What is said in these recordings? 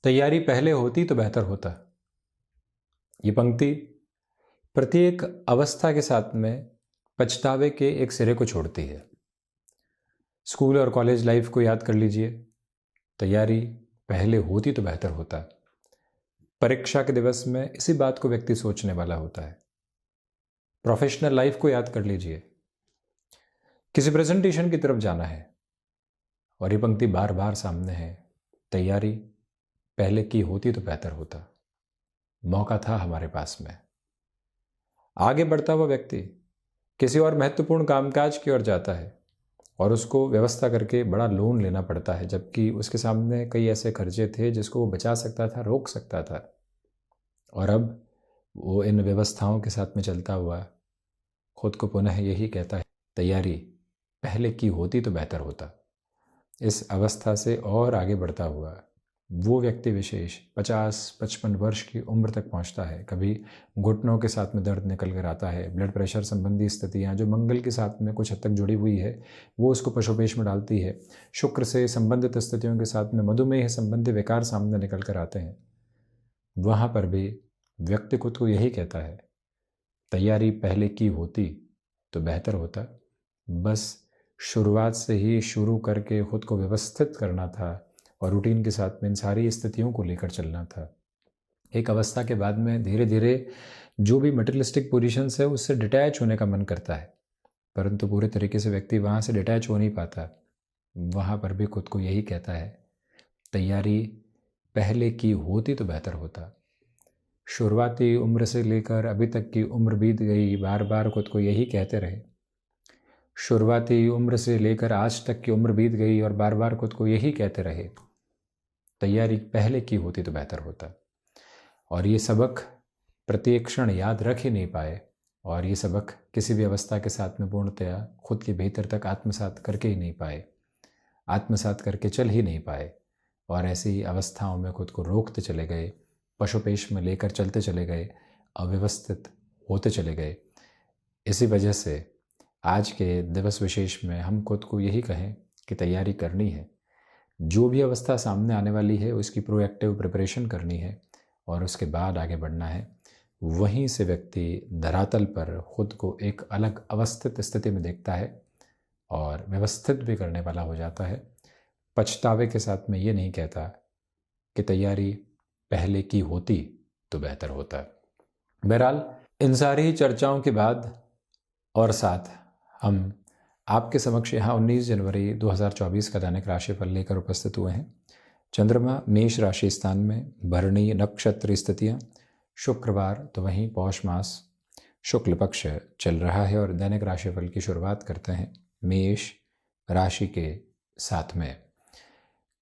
तैयारी पहले होती तो बेहतर होता। ये पंक्ति प्रत्येक अवस्था के साथ में पछतावे के एक सिरे को छोड़ती है। स्कूल और कॉलेज लाइफ को याद कर लीजिए। तैयारी पहले होती तो बेहतर होता। परीक्षा के दिवस में इसी बात को व्यक्ति सोचने वाला होता है। प्रोफेशनल लाइफ को याद कर लीजिए। किसी प्रेजेंटेशन की तरफ जाना है और ये पंक्ति बार बार सामने है, तैयारी पहले की होती तो बेहतर होता। मौका था हमारे पास में। आगे बढ़ता हुआ व्यक्ति किसी और महत्वपूर्ण कामकाज की ओर जाता है और उसको व्यवस्था करके बड़ा लोन लेना पड़ता है, जबकि उसके सामने कई ऐसे खर्चे थे जिसको वो बचा सकता था, रोक सकता था। और अब वो इन व्यवस्थाओं के साथ में चलता हुआ खुद को पुनः यही कहता है, तैयारी पहले की होती तो बेहतर होता। इस अवस्था से और आगे बढ़ता हुआ वो व्यक्ति विशेष 50-55 वर्ष की उम्र तक पहुंचता है। कभी घुटनों के साथ में दर्द निकल कर आता है, ब्लड प्रेशर संबंधी स्थितियां जो मंगल के साथ में कुछ हद तक जुड़ी हुई है वो उसको पशुपेश में डालती है। शुक्र से संबंधित स्थितियों के साथ में मधुमेह संबंधी विकार सामने निकल कर आते हैं। वहाँ पर भी व्यक्ति खुद को यही कहता है, तैयारी पहले की होती तो बेहतर होता। बस शुरुआत से ही शुरू करके खुद को व्यवस्थित करना था और रूटीन के साथ में इन सारी स्थितियों को लेकर चलना था। एक अवस्था के बाद में धीरे धीरे जो भी मटेरियलिस्टिक पोजीशंस है उससे डिटैच होने का मन करता है, परंतु पूरे तरीके से व्यक्ति वहाँ से डिटैच हो नहीं पाता। वहाँ पर भी खुद को यही कहता है, तैयारी पहले की होती तो बेहतर होता। शुरुआती उम्र से लेकर अभी तक की उम्र बीत गई, बार बार खुद को यही कहते रहे। शुरुआती उम्र से लेकर आज तक की उम्र बीत गई और बार बार खुद को यही कहते रहे, तैयारी पहले की होती तो बेहतर होता। और ये सबक प्रत्येक क्षण याद रख ही नहीं पाए और ये सबक किसी भी अवस्था के साथ में पूर्णतया खुद के भीतर तक आत्मसात करके ही नहीं पाए, आत्मसात करके चल ही नहीं पाए और ऐसी अवस्थाओं में खुद को रोकते चले गए, पशुपेश में लेकर चलते चले गए, अव्यवस्थित होते चले गए। इसी वजह से आज के दिवस विशेष में हम खुद को यही कहें कि तैयारी करनी है। जो भी अवस्था सामने आने वाली है उसकी प्रोएक्टिव प्रिपरेशन करनी है और उसके बाद आगे बढ़ना है। वहीं से व्यक्ति धरातल पर खुद को एक अलग अवस्थित स्थिति में देखता है और व्यवस्थित भी करने वाला हो जाता है। पछतावे के साथ में ये नहीं कहता कि तैयारी पहले की होती तो बेहतर होता। बहरहाल इन सारी चर्चाओं के बाद और साथ हम आपके समक्ष यहाँ 19 जनवरी 2024 का दैनिक राशिफल लेकर उपस्थित हुए हैं। चंद्रमा मेष राशि स्थान में, भरणी नक्षत्र स्थितियाँ, शुक्रवार तो वहीं पौष मास शुक्ल पक्ष चल रहा है और दैनिक राशिफल की शुरुआत करते हैं मेष राशि के साथ में।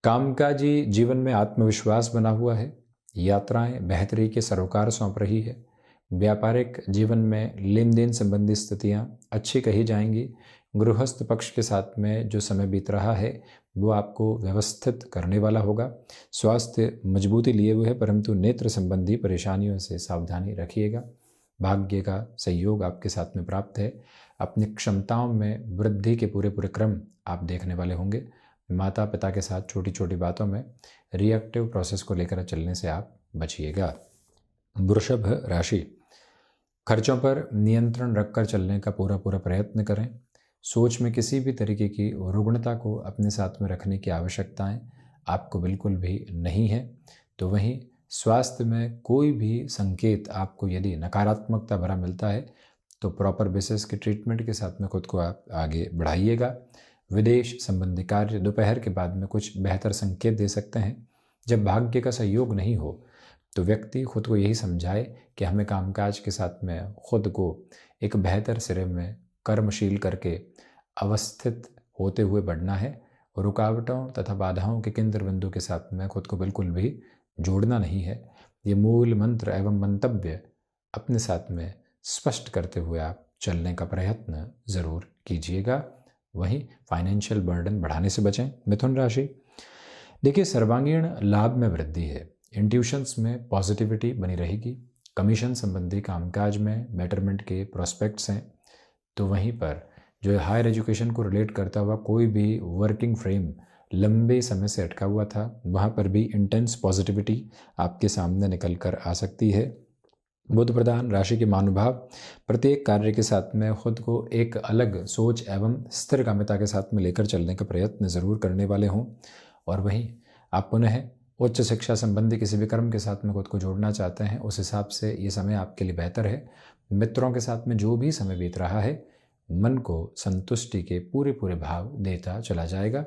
कामकाजी जीवन में आत्मविश्वास बना हुआ है, यात्राएं बेहतरी के सरोकार सौंप रही है। व्यापारिक जीवन में लेन देन संबंधी स्थितियां अच्छी कही जाएंगी। गृहस्थ पक्ष के साथ में जो समय बीत रहा है वो आपको व्यवस्थित करने वाला होगा। स्वास्थ्य मजबूती लिए हुए है, परंतु नेत्र संबंधी परेशानियों से सावधानी रखिएगा। भाग्य का सहयोग आपके साथ में प्राप्त है। अपनी क्षमताओं में वृद्धि के पूरे पूरे क्रम आप देखने वाले होंगे। माता पिता के साथ छोटी छोटी बातों में रिएक्टिव प्रोसेस को लेकर चलने से आप बचिएगा। वृषभ राशि, खर्चों पर नियंत्रण रखकर चलने का पूरा पूरा प्रयत्न करें। सोच में किसी भी तरीके की रुग्णता को अपने साथ में रखने की आवश्यकताएं आपको बिल्कुल भी नहीं है। तो वहीं स्वास्थ्य में कोई भी संकेत आपको यदि नकारात्मकता भरा मिलता है तो प्रॉपर बेसिस के ट्रीटमेंट के साथ में खुद को आप आगे बढ़ाइएगा। विदेश संबंधी कार्य दोपहर के बाद में कुछ बेहतर संकेत दे सकते हैं। जब भाग्य का सहयोग नहीं हो तो व्यक्ति खुद को यही समझाए कि हमें कामकाज के साथ में खुद को एक बेहतर सिरे में कर्मशील करके अवस्थित होते हुए बढ़ना है। रुकावटों तथा बाधाओं के केंद्र बिंदु के साथ में खुद को बिल्कुल भी जोड़ना नहीं है। ये मूल मंत्र एवं मंतव्य अपने साथ में स्पष्ट करते हुए आप चलने का प्रयत्न ज़रूर कीजिएगा। वहीं फाइनेंशियल बर्डन बढ़ाने से बचें। मिथुन राशि, देखिए सर्वांगीण लाभ में वृद्धि है, इंट्यूशंस में पॉजिटिविटी बनी रहेगी। कमीशन संबंधी कामकाज में बेटरमेंट के प्रोस्पेक्ट्स हैं। तो वहीं पर जो हायर एजुकेशन को रिलेट करता हुआ कोई भी वर्किंग फ्रेम लंबे समय से अटका हुआ था, वहाँ पर भी इंटेंस पॉजिटिविटी आपके सामने निकल कर आ सकती है। बुध प्रधान राशि के महानुभाव प्रत्येक कार्य के साथ में खुद को एक अलग सोच एवं स्थिरगामिता के साथ में लेकर चलने का प्रयत्न ज़रूर करने वाले हों। और वहीं आप पुनः उच्च शिक्षा संबंधी किसी भी कर्म के साथ में खुद को जोड़ना चाहते हैं, उस हिसाब से ये समय आपके लिए बेहतर है। मित्रों के साथ में जो भी समय बीत रहा है, मन को संतुष्टि के पूरे पूरे भाव देता चला जाएगा।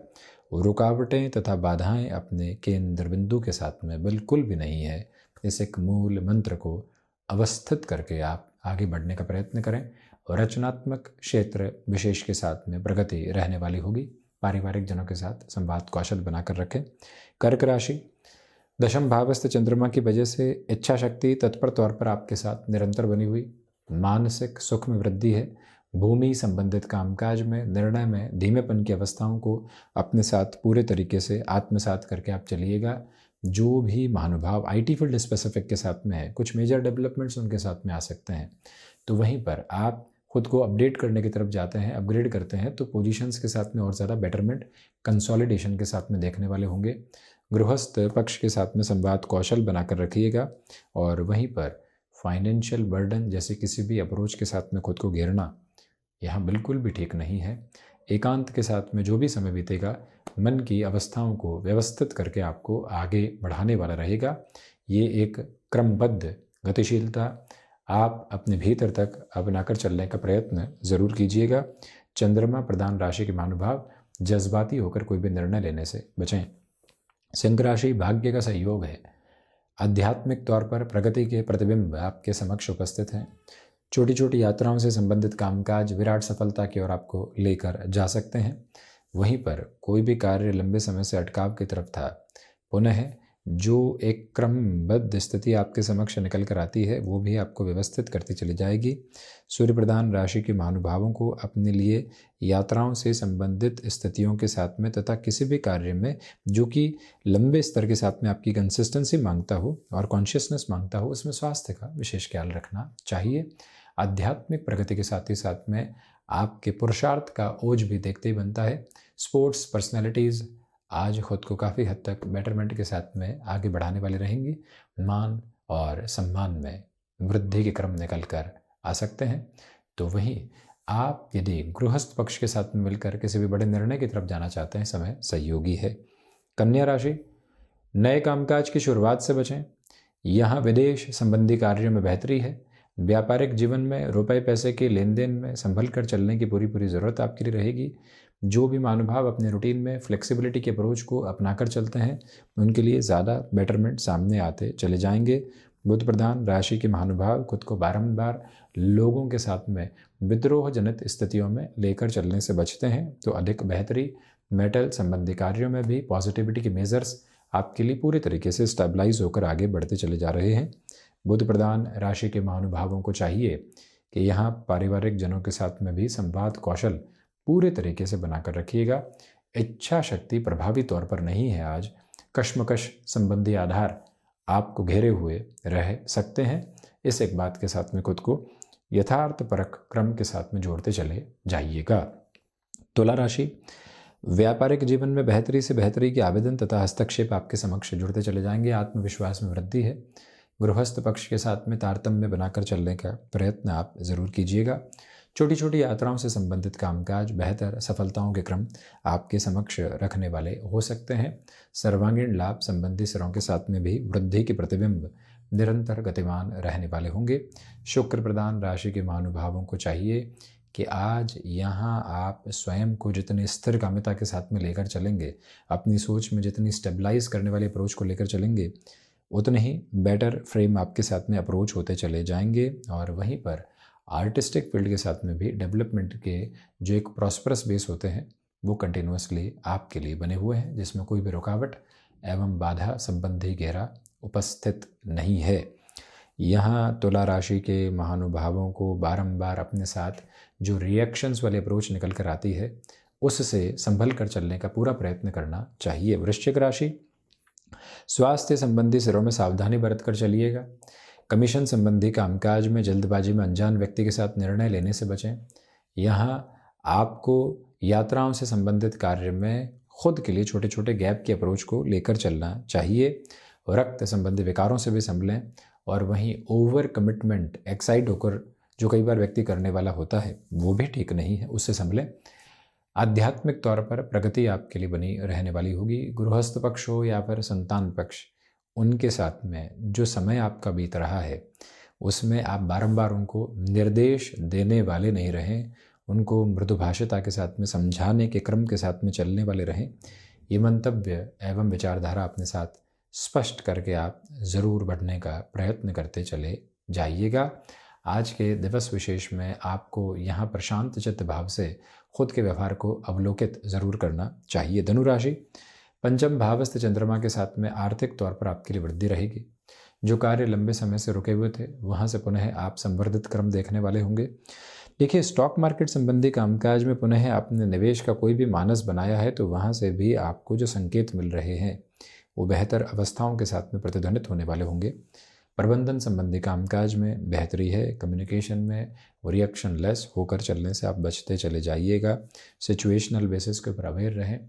रुकावटें तथा बाधाएं अपने केंद्र बिंदु के साथ में बिल्कुल भी नहीं है। इस एक मूल मंत्र को अवस्थित करके आप आगे बढ़ने का प्रयत्न करें और रचनात्मक क्षेत्र विशेष के साथ में प्रगति रहने वाली होगी। पारिवारिक जनों के साथ संवाद कौशल बनाकर रखें। कर्क राशि, दशम भावस्थ चंद्रमा की वजह से इच्छा शक्ति तत्पर तौर पर आपके साथ निरंतर बनी हुई, मानसिक सुख में वृद्धि है। भूमि संबंधित कामकाज में निर्णय में धीमेपन की अवस्थाओं को अपने साथ पूरे तरीके से आत्मसात करके आप चलिएगा। जो भी महानुभाव आईटी फील्ड स्पेसिफिक के साथ में है, कुछ मेजर डेवलपमेंट्स उनके साथ में आ सकते हैं, तो वहीं पर आप खुद को अपडेट करने की तरफ जाते हैं, अपग्रेड करते हैं, तो पोजीशंस के साथ में और ज़्यादा बेटरमेंट कंसोलिडेशन के साथ में देखने वाले होंगे। गृहस्थ पक्ष के साथ में संवाद कौशल बनाकर रखिएगा और वहीं पर फाइनेंशियल बर्डन जैसे किसी भी अप्रोच के साथ में खुद को घेरना यहाँ बिल्कुल भी ठीक नहीं है। एकांत के साथ में जो भी समय बीतेगा, मन की अवस्थाओं को व्यवस्थित करके आपको आगे बढ़ाने वाला रहेगा। ये एक क्रमबद्ध गतिशीलता आप अपने भीतर तक अपनाकर चलने का प्रयत्न ज़रूर कीजिएगा। चंद्रमा प्रधान राशि के महानुभाव जज्बाती होकर कोई भी निर्णय लेने से बचें। सिंह राशि, भाग्य का सहयोग है। आध्यात्मिक तौर पर प्रगति के प्रतिबिंब आपके समक्ष उपस्थित हैं। छोटी छोटी यात्राओं से संबंधित कामकाज विराट सफलता की ओर आपको लेकर जा सकते हैं। वहीं पर कोई भी कार्य लंबे समय से अटकाव की तरफ था, पुनः जो एक क्रमबद्ध स्थिति आपके समक्ष निकल कर आती है, वो भी आपको व्यवस्थित करती चली जाएगी। सूर्य प्रधान राशि के महानुभावों को अपने लिए यात्राओं से संबंधित स्थितियों के साथ में तथा किसी भी कार्य में जो कि लंबे स्तर के साथ में आपकी कंसिस्टेंसी मांगता हो और कॉन्शियसनेस मांगता हो, उसमें स्वास्थ्य का विशेष ख्याल रखना चाहिए। आध्यात्मिक प्रगति के साथ ही साथ में आपके पुरुषार्थ का ओज भी देखते ही बनता है। स्पोर्ट्स पर्सनैलिटीज़ आज खुद को काफ़ी हद तक बेटरमेंट के साथ में आगे बढ़ाने वाली रहेंगी। मान और सम्मान में वृद्धि के क्रम निकल कर आ सकते हैं। तो वहीं आप यदि गृहस्थ पक्ष के साथ में मिलकर किसी भी बड़े निर्णय की तरफ जाना चाहते हैं, समय सहयोगी है। कन्या राशि, नए कामकाज की शुरुआत से बचें। यहाँ विदेश संबंधी कार्यों में बेहतरी है। व्यापारिक जीवन में रुपए पैसे के लेन देन में संभल कर चलने की पूरी ज़रूरत आपके लिए रहेगी। जो भी महानुभाव अपने रूटीन में फ्लेक्सिबिलिटी के अप्रोच को अपनाकर चलते हैं, उनके लिए ज़्यादा बेटरमेंट सामने आते चले जाएंगे। बुध प्रधान राशि के महानुभाव खुद को बारंबार लोगों के साथ में विद्रोह जनित स्थितियों में लेकर चलने से बचते हैं, तो अधिक बेहतरी। मेटल संबंधी कार्यों में भी पॉजिटिविटी के मेजर्स आपके लिए पूरी तरीके से स्टेबलाइज होकर आगे बढ़ते चले जा रहे हैं। बुध प्रधान राशि के महानुभावों को चाहिए कि यहाँ पारिवारिक जनों के साथ में भी संवाद कौशल पूरे तरीके से बनाकर रखिएगा। इच्छा शक्ति प्रभावी तौर पर नहीं है आज। कश्मकश संबंधी आधार आपको घेरे हुए रह सकते हैं। इस एक बात के साथ में खुद को यथार्थ परक क्रम के साथ में जोड़ते चले जाइएगा। तुला राशि, व्यापारिक जीवन में बेहतरी से बेहतरी के आवेदन तथा हस्तक्षेप आपके समक्ष जुड़ते चले जाएंगे। आत्मविश्वास में वृद्धि है। गृहस्थ पक्ष के साथ में तारतम्य बनाकर चलने का प्रयत्न आप जरूर कीजिएगा। छोटी छोटी यात्राओं से संबंधित कामकाज बेहतर सफलताओं के क्रम आपके समक्ष रखने वाले हो सकते हैं। सर्वांगीण लाभ संबंधी स्तरों के साथ में भी वृद्धि के प्रतिबिंब निरंतर गतिमान रहने वाले होंगे। शुक्र प्रधान राशि के महानुभावों को चाहिए कि आज यहाँ आप स्वयं को जितनी स्थिरगामिता के साथ में लेकर चलेंगे, अपनी सोच में जितनी स्टेबलाइज करने वाले अप्रोच को लेकर चलेंगे, उतने ही बेटर फ्रेम आपके साथ में अप्रोच होते चले जाएंगे। और वहीं पर आर्टिस्टिक फील्ड के साथ में भी डेवलपमेंट के जो एक प्रॉस्परस बेस होते हैं, वो कंटिन्यूसली आपके लिए बने हुए हैं, जिसमें कोई भी रुकावट एवं बाधा संबंधी घेरा उपस्थित नहीं है। यहाँ तुला राशि के महानुभावों को बारंबार अपने साथ जो रिएक्शंस वाली अप्रोच निकल कर आती है, उससे संभल कर चलने का पूरा प्रयत्न करना चाहिए। वृश्चिक राशि, स्वास्थ्य संबंधी सिरों में सावधानी बरत कर चलिएगा। कमीशन संबंधी कामकाज में जल्दबाजी में अनजान व्यक्ति के साथ निर्णय लेने से बचें। यहाँ आपको यात्राओं से संबंधित कार्य में खुद के लिए छोटे छोटे गैप की अप्रोच को लेकर चलना चाहिए। रक्त संबंधी विकारों से भी संभलें, और वहीं ओवर कमिटमेंट, एक्साइट होकर जो कई बार व्यक्ति करने वाला होता है, वो भी ठीक नहीं है, उससे संभलें। आध्यात्मिक तौर पर प्रगति आपके लिए बनी रहने वाली होगी। गृहस्थ पक्ष हो या फिर संतान पक्ष, उनके साथ में जो समय आपका बीत रहा है उसमें आप बारंबार उनको निर्देश देने वाले नहीं रहें, उनको मृदुभाषिता के साथ में समझाने के क्रम के साथ में चलने वाले रहें। ये मंतव्य एवं विचारधारा अपने साथ स्पष्ट करके आप ज़रूर बढ़ने का प्रयत्न करते चले जाइएगा। आज के दिवस विशेष में आपको यहाँ प्रशांत चित्त भाव से खुद के व्यवहार को अवलोकित ज़रूर करना चाहिए। धनु राशि, पंचम भावस्थ चंद्रमा के साथ में आर्थिक तौर पर आपके लिए वृद्धि रहेगी। जो कार्य लंबे समय से रुके हुए थे वहाँ से पुनः आप संवर्धित क्रम देखने वाले होंगे। देखिए, स्टॉक मार्केट संबंधी कामकाज में पुनः आपने निवेश का कोई भी मानस बनाया है तो वहाँ से भी आपको जो संकेत मिल रहे हैं वो बेहतर अवस्थाओं के साथ में प्रतिध्वनित होने वाले होंगे। प्रबंधन संबंधी कामकाज में बेहतरी है। कम्युनिकेशन में रिएक्शन लेस होकर चलने से आप बचते चले जाइएगा। सिचुएशनल बेसिस के ऊपर अवेयर रहें।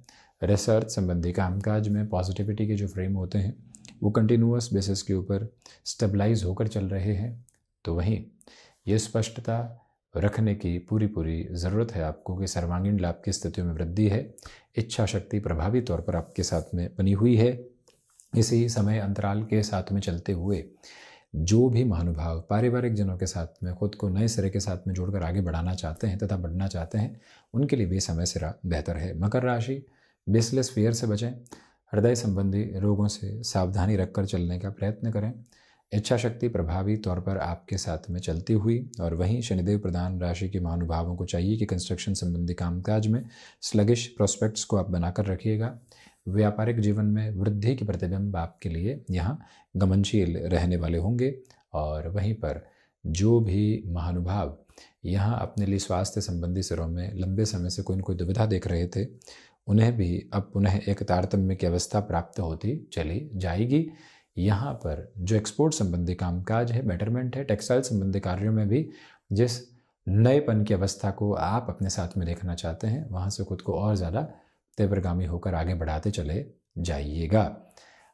रिसर्च संबंधी कामकाज में पॉजिटिविटी के जो फ्रेम होते हैं वो कंटिन्यूअस बेसिस के ऊपर स्टेबलाइज होकर चल रहे हैं। तो वहीं ये स्पष्टता रखने की पूरी ज़रूरत है आपको कि सर्वांगीण लाभ की स्थितियों में वृद्धि है। इच्छा शक्ति प्रभावी तौर पर आपके साथ में बनी हुई है। इसी समय अंतराल के साथ में चलते हुए जो भी महानुभाव पारिवारिक जनों के साथ में खुद को नए सिरे के साथ में जोड़कर आगे बढ़ाना चाहते हैं तथा बढ़ना चाहते हैं, उनके लिए भी समय सिरा बेहतर है। मकर राशि, बेसलेस फियर से बचें। हृदय संबंधी रोगों से सावधानी रखकर चलने का प्रयत्न करें। इच्छा शक्ति प्रभावी तौर पर आपके साथ में चलती हुई, और वहीं शनिदेव प्रधान राशि के महानुभावों को चाहिए कि कंस्ट्रक्शन संबंधी कामकाज में स्लगिश प्रोस्पेक्ट्स को आप बनाकर रखिएगा। व्यापारिक जीवन में वृद्धि के प्रतिबिंब आपके लिए यहाँ गमनशील रहने वाले होंगे। और वहीं पर जो भी महानुभाव यहाँ अपने लिए स्वास्थ्य संबंधी सिरों में लंबे समय से कोई न कोई दुविधा देख रहे थे, उन्हें भी अब पुनः एक तारतम्य की अवस्था प्राप्त होती चली जाएगी। यहाँ पर जो एक्सपोर्ट संबंधी कामकाज है, बेटरमेंट है। टेक्सटाइल संबंधी कार्यों में भी जिस नएपन की अवस्था को आप अपने साथ में देखना चाहते हैं, वहाँ से खुद को और ज़्यादा तीव्रगामी होकर आगे बढ़ाते चले जाइएगा।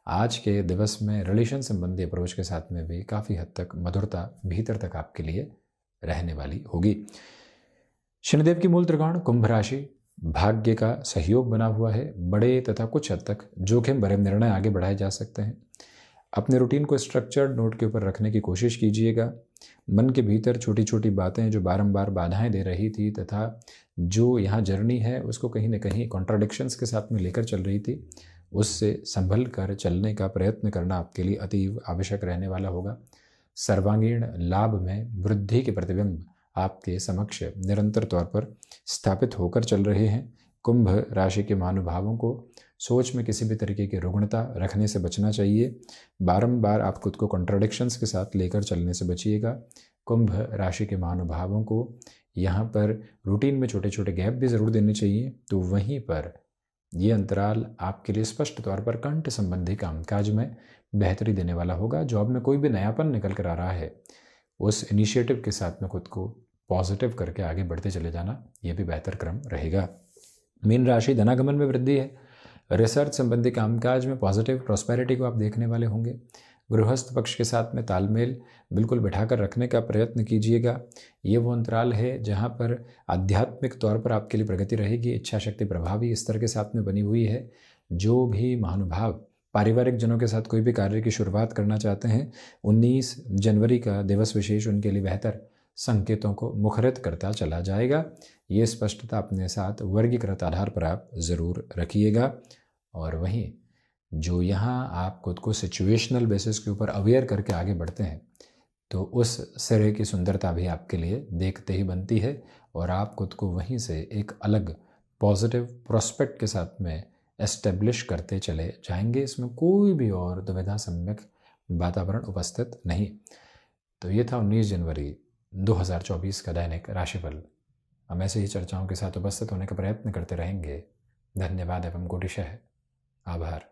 आज के दिवस में रिलेशन संबंधी अप्रोच के साथ में भी काफ़ी हद तक मधुरता भीतर तक आपके लिए रहने वाली होगी। शनिदेव की मूल त्रिकोण कुंभ राशि, भाग्य का सहयोग बना हुआ है। बड़े तथा कुछ हद तक जोखिम भरे निर्णय आगे बढ़ाए जा सकते हैं। अपने रूटीन को स्ट्रक्चर्ड नोट के ऊपर रखने की कोशिश कीजिएगा। मन के भीतर छोटी छोटी बातें जो बारंबार बाधाएं दे रही थी तथा जो यहाँ जर्नी है उसको कहीं ना कहीं कॉन्ट्राडिक्शंस के साथ में लेकर चल रही थी, उससे संभल कर चलने का प्रयत्न करना आपके लिए अतीव आवश्यक रहने वाला होगा। सर्वांगीण लाभ में वृद्धि के प्रतिबिंब आपके समक्ष निरंतर तौर पर स्थापित होकर चल रहे हैं। कुंभ राशि के महानुभावों को सोच में किसी भी तरीके की रुग्णता रखने से बचना चाहिए। बारंबार आप खुद को कॉन्ट्राडिक्शंस के साथ लेकर चलने से बचिएगा। कुंभ राशि के महानुभावों को यहाँ पर रूटीन में छोटे छोटे गैप भी ज़रूर देने चाहिए। तो वहीं पर ये अंतराल आपके लिए स्पष्ट तौर पर कंठ संबंधी कामकाज में बेहतरी देने वाला होगा। जॉब में कोई भी नयापन निकल कर आ रहा है, उस इनिशिएटिव के साथ में खुद को पॉजिटिव करके आगे बढ़ते चले जाना, ये भी बेहतर क्रम रहेगा। मीन राशि, धनागमन में वृद्धि है। रिसर्च संबंधी कामकाज में पॉजिटिव प्रॉस्पेरिटी को आप देखने वाले होंगे। गृहस्थ पक्ष के साथ में तालमेल बिल्कुल बिठाकर रखने का प्रयत्न कीजिएगा। ये वो अंतराल है जहाँ पर आध्यात्मिक तौर पर आपके लिए प्रगति रहेगी। इच्छा शक्ति प्रभावी स्तर के साथ में बनी हुई है। जो भी महानुभाव पारिवारिक जनों के साथ कोई भी कार्य की शुरुआत करना चाहते हैं, 19 जनवरी का दिवस विशेष उनके लिए बेहतर संकेतों को मुखरित करता चला जाएगा। ये स्पष्टता अपने साथ वर्गीकृत आधार पर आप ज़रूर रखिएगा। और वहीं जो यहाँ आप खुद को सिचुएशनल बेसिस के ऊपर अवेयर करके आगे बढ़ते हैं, तो उस सिरे की सुंदरता भी आपके लिए देखते ही बनती है और आप खुद को वहीं से एक अलग पॉजिटिव प्रोस्पेक्ट के साथ में एस्टेब्लिश करते चले जाएंगे। इसमें कोई भी और दुविधा सम्यक वातावरण उपस्थित नहीं। तो ये था 19 जनवरी 2024 का दैनिक राशिफल। हम ऐसे ही चर्चाओं के साथ उपस्थित होने का प्रयत्न करते रहेंगे। धन्यवाद एवं कोटिशः आभार।